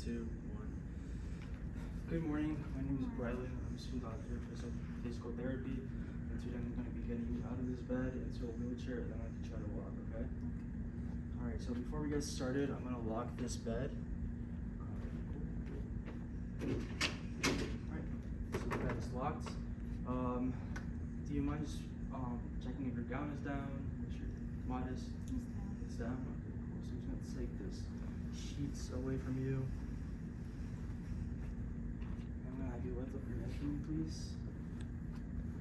2, 1. Good morning. My name is Bradley. I'm a student doctor for physical therapy. And today I'm going to be getting you out of this bed into a wheelchair, and then I can try to walk, okay? Alright, so before we get started, I'm going to lock this bed. Alright, so the bed is locked. Do you mind just checking if your gown is down? Make sure your modest. It's down. Okay, cool. So I'm just going to take this sheets away from you. I'm going to have you lift up your neck for me, please.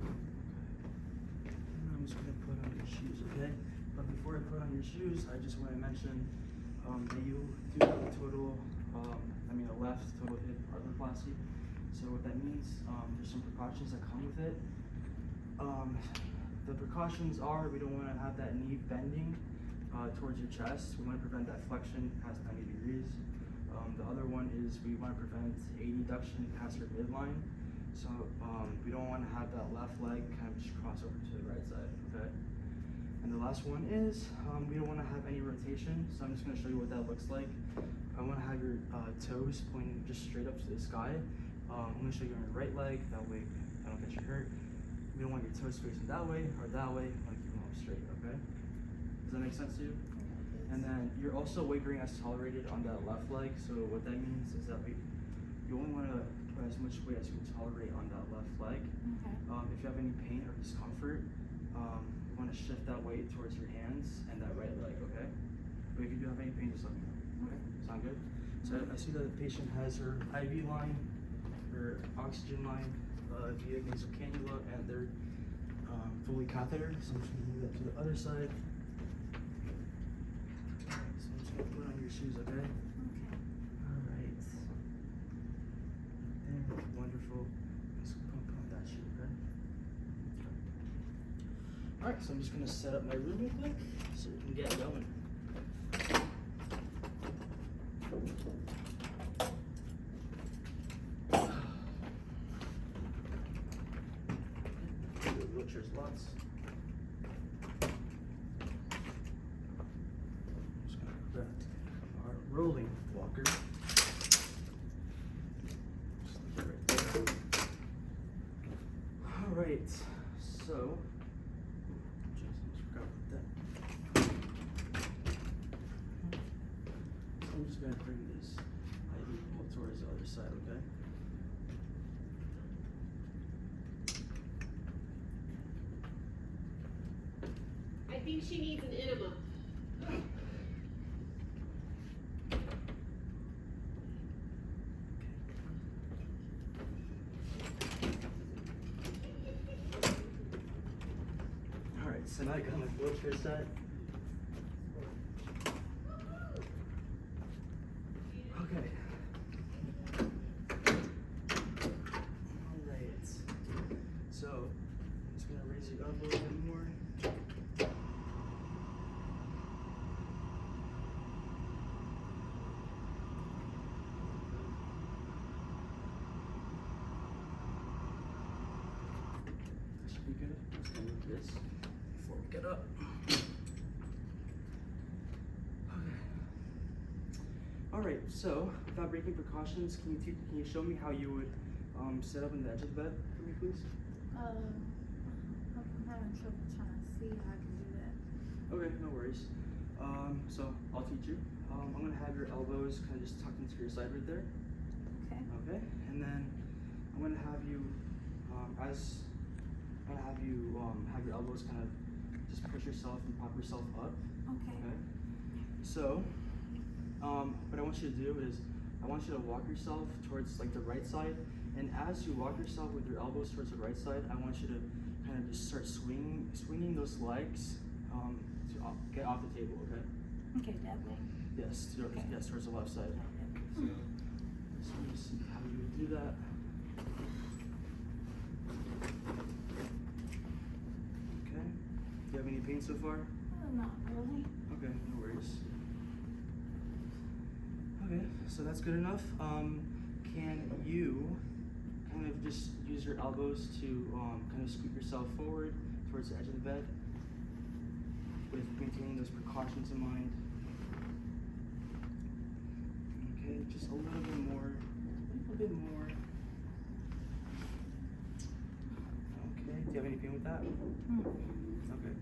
Okay. And I'm just going to put on your shoes, okay? But before I put on your shoes, I just want to mention that you do have a total, a left total hip arthroplasty. So what that means, there's some precautions that come with it. The precautions are we don't want to have that knee bending towards your chest. We want to prevent that flexion past 90 degrees. The other one is we want to prevent adduction past your midline. So we don't want to have that left leg kind of just cross over to the right side, okay? And the last one is we don't want to have any rotation. So I'm just going to show you what that looks like. I want to have your toes pointing just straight up to the sky. I'm going to show you on your right leg, that way I don't get you hurt. We don't want your toes facing that way or that way. We want to keep them all straight, okay? Does that make sense to you? And then you're also weight bearing as tolerated on that left leg. So what that means is that you only want to put as much weight as you can tolerate on that left leg. Okay. If you have any pain or discomfort, you want to shift that weight towards your hands and that right leg, okay? But if you do have any pain, just let me know, okay? Sound good? So I see that the patient has her IV line, her oxygen line, via nasal cannula, and they're fully cathetered. So I'm just going to move that to the other side. So I'm just going to put on your shoes, okay? Alright. Wonderful. Let's pump on that shoe, okay? Alright, so I'm just going to set up my room real quick so we can get going. Wheelchair's locked. I'm just going to grab our rolling walker. Just leave it right there. Alright, so I'm just going to bring this IV pole towards the other side, okay? I think she needs an enema. Alright, so now I got my wheelchair set. Okay. Alright. So, I'm just going to raise you up a little bit more. That should be good. Let's go with this before we get up. Alright, so without breaking precautions, can you show me how you would sit up on the edge of the bed for me, please? I'm having trouble trying to see how I can do that. Okay, no worries. So I'll teach you. I'm gonna have your elbows kind of just tucked into your side right there. Okay. Okay, and then I'm gonna have you have your elbows kind of just push yourself and pop yourself up. Okay. Okay. So what I want you to do is I want you to walk yourself towards like the right side, and as you walk yourself with your elbows towards the right side, I want you to kind of just start swinging those legs to get off the table, okay? Okay, that way. Yes, Okay. yes, towards the left side. So just let me see how you would do that. Okay. Do you have any pain so far? Not really. Okay, no worries. Okay, so that's good enough. Can you kind of just use your elbows to kind of scoop yourself forward towards the edge of the bed with maintaining those precautions in mind? Okay, just a little bit bit more. Okay, do you have any pain with that? Okay,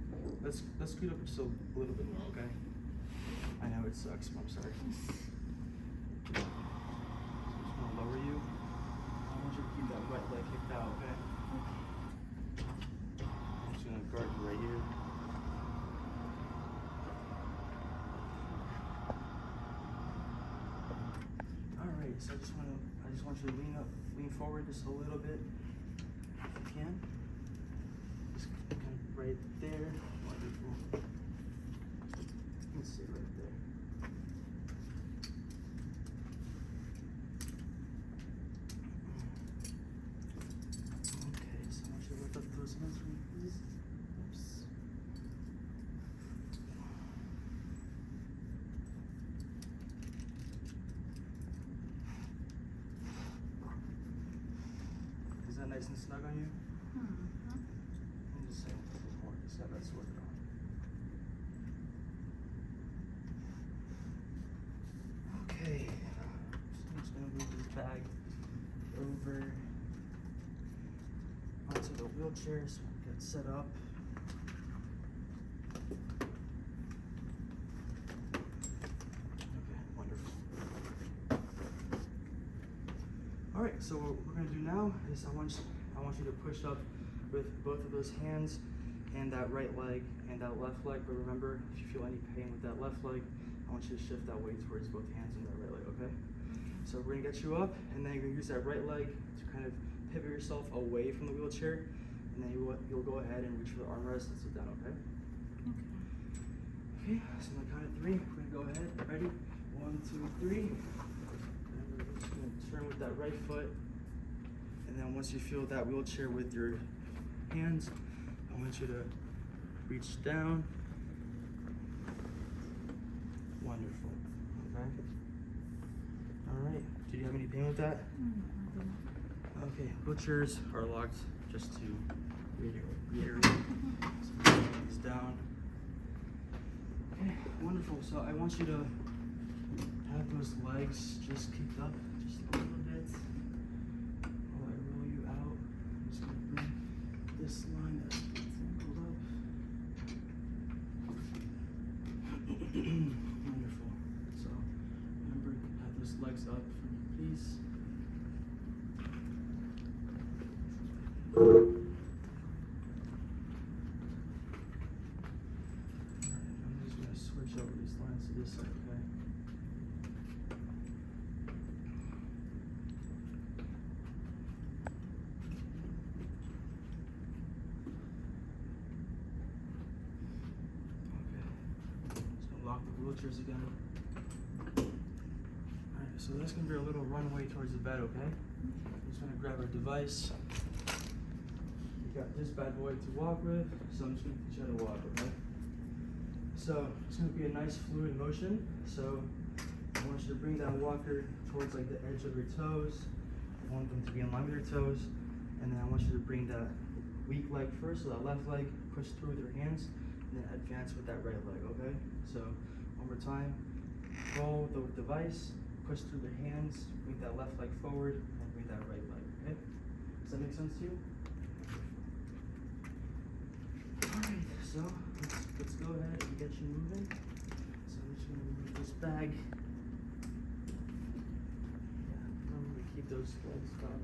let's scoot up just a little bit more, okay? I know it sucks, but I'm sorry. So I'm just gonna lower you. I want you to keep that right leg kicked out, okay? I'm just gonna guard you right here. Alright, so I just want you to lean forward just a little bit, if you can. Just kind of right there. Wonderful. Let's see right there. Okay, so I want you to lift up those hands for me, please. Oops. Is that nice and snug on you? I'm just saying, a little more, just have that sorted out. Okay, so I'm just gonna move this bag over onto the wheelchair so we get set up. Okay, wonderful. All right, so what we're gonna do now is I want you to push up with both of those hands and that right leg and that left leg. But remember, if you feel any pain with that left leg, I want you to shift that weight towards both hands and that right leg, okay? So we're gonna get you up, and then you're gonna use that right leg to kind of pivot yourself away from the wheelchair, and then you'll go ahead and reach for the armrest and sit down, okay? Okay, so on the count of 3, we're gonna go ahead. Ready? 1, 2, 3. And we're just gonna turn with that right foot, and then once you feel that wheelchair with your hands, I want you to reach down. Wonderful. Okay. All right. Do you have any pain with that? Okay. Wheelchairs are locked just to reiterate. So hands down. Okay. Wonderful. So I want you to have those legs just kicked up just a little bit while I roll you out. I'm just gonna bring this line that's angled up. Wonderful. So remember, have those legs up for me, please. Alright, I'm just gonna switch over these lines to this side, okay? Lock the wheelchairs again. Alright, so that's gonna be a little runway towards the bed, okay? I'm just gonna grab our device. You got this bad boy to walk with, so I'm just gonna teach you how to walk, okay? So it's gonna be a nice fluid motion. So I want you to bring that walker towards like the edge of your toes. I want them to be in line with your toes. And then I want you to bring that weak leg first, so that left leg, push through with your hands, and then advance with that right leg, okay? So one more time, roll the device, push through the hands, bring that left leg forward, and bring that right leg, okay? Does that make sense to you? Alright, so let's go ahead and get you moving. So I'm just gonna move this bag. Yeah, remember to keep those legs up.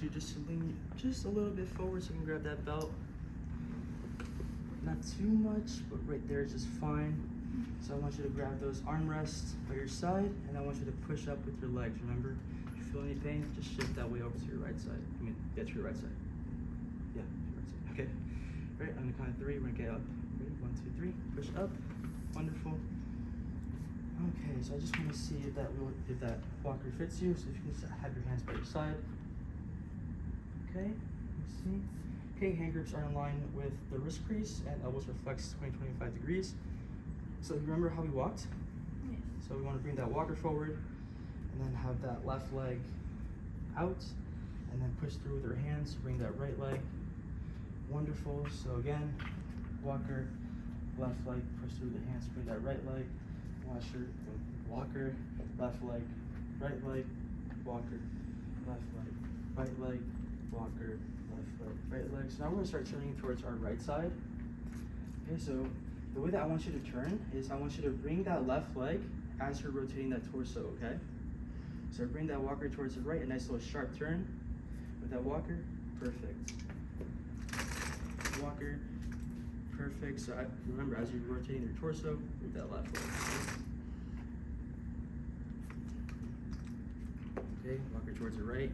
You just lean just a little bit forward so you can grab that belt. Not too much, but right there is just fine. So I want you to grab those armrests by your side, and I want you to push up with your legs. Remember, if you feel any pain, just shift that way over to your right side. To your right side. Yeah, to your right side. Okay. Right, on the count of 3, we're gonna get up. Ready? 1, 2, 3. Push up. Wonderful. Okay, so I just want to see if that walker fits you. So if you can just have your hands by your side. Okay, let's see. Okay, hand grips are in line with the wrist crease and elbows are flexed 20-25 degrees. So you remember how we walked? Yes. So we want to bring that walker forward and then have that left leg out and then push through with our hands, bring that right leg Wonderful. So again, walker, left leg, push through the hands, bring that right leg, washer, walker, left leg, right leg, walker, left leg, right leg, walker, left leg, right leg. So now we're gonna start turning towards our right side. Okay, so the way that I want you to turn is I want you to bring that left leg as you're rotating that torso, okay? So bring that walker towards the right, a nice little sharp turn with that walker, perfect. Walker, perfect. So remember, as you're rotating your torso, move that left leg. Okay, walker towards the right.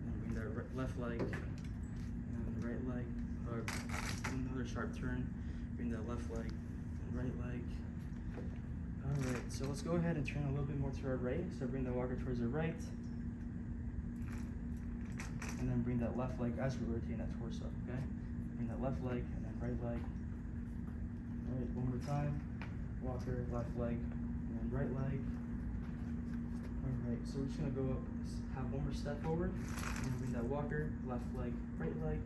And bring that left leg, and the right leg, or another sharp turn. Bring that left leg, and right leg. Alright, so let's go ahead and turn a little bit more to our right. So bring the walker towards the right. And then bring that left leg as you're rotating that torso, okay? Bring that left leg and then right leg. Alright, one more time. Walker, left leg, and then right leg. Alright, so we're just gonna go up, have one more step forward. And bring that walker, left leg, right leg.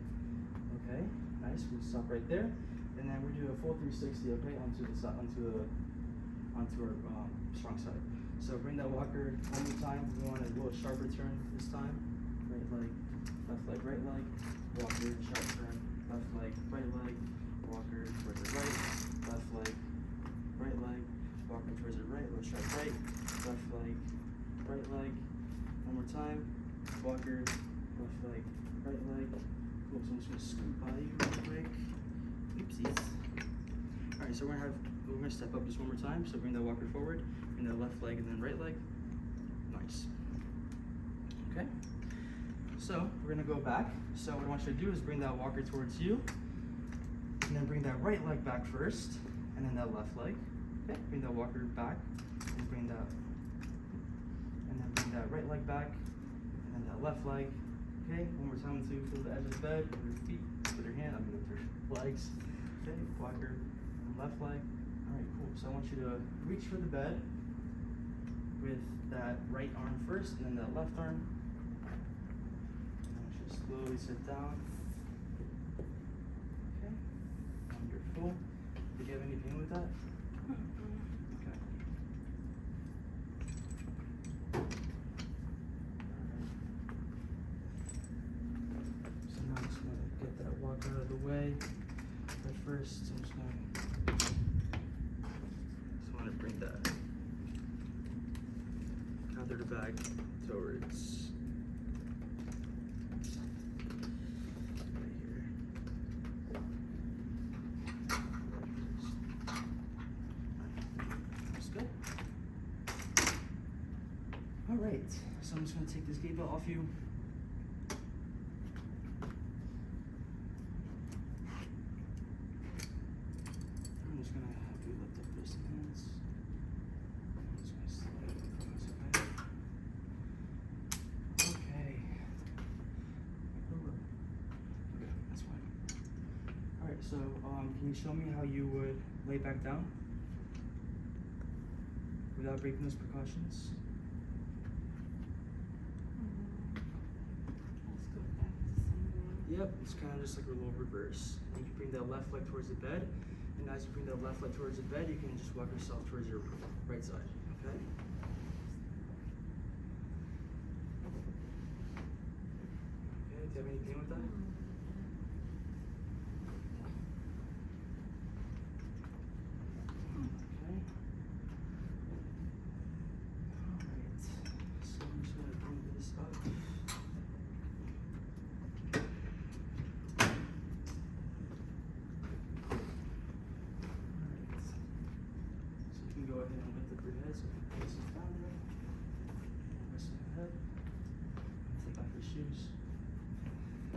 Okay, nice, we'll stop right there. And then we're doing a full 360, okay, onto our strong side. So bring that walker one more time. We want a little sharper turn this time. Right leg, left leg, right leg, walker, sharp turn, left leg, right leg, walker towards the right, left leg, right leg, walker towards the right, little sharp right, left leg, right leg, one more time, walker, left leg, right leg. Cool, so I'm just gonna scoot by you real quick. Oopsies. Alright, so we're gonna step up just one more time. So bring that walker forward, bring that left leg and then right leg. Nice. Okay. So we're gonna go back. So what I want you to do is bring that walker towards you, and then bring that right leg back first, and then that left leg. Okay, bring that walker back, and bring that right leg back, and then that left leg. Okay, one more time until you feel the edge of the bed with your feet, with your hand, with your legs. Okay, walker, and left leg. Alright, cool. So I want you to reach for the bed with that right arm first, and then that left arm. Just slowly sit down. Okay, wonderful. Did you have any pain with that? Okay. Alright. So now I'm just gonna get that walk out of the way. But first, I'm just want to bring that catheter bag towards. Alright, so I'm just going to take this gate belt off you. I'm just going to have you lift up those hands. I'm just going to slide it across, okay? Okay. Okay, that's fine. Alright, so can you show me how you would lay back down without breaking those precautions? Yep, it's kind of just like a little reverse. And you bring that left leg towards the bed, and as you bring that left leg towards the bed, you can just walk yourself towards your right side, okay? Okay, do you have any pain with that? Okay. Alright, so I'm just gonna bring this up. Go ahead and lift up your head so you can place it down there. Rest on your head. Take off your shoes.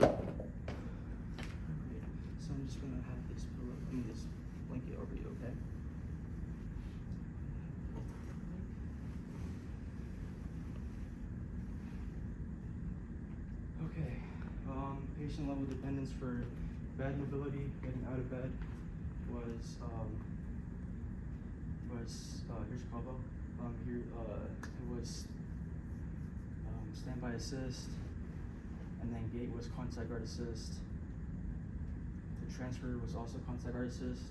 Alright, so I'm just gonna have this pillow, this blanket over you, okay? Okay, patient level dependence for bed mobility, getting out of bed was here's your elbow. Here it was standby assist, and then gait was quad-side guard assist. The transfer was also quad-side guard assist,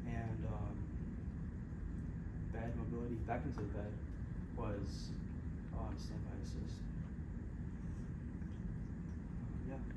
and bed mobility back into the bed was standby assist. Yeah.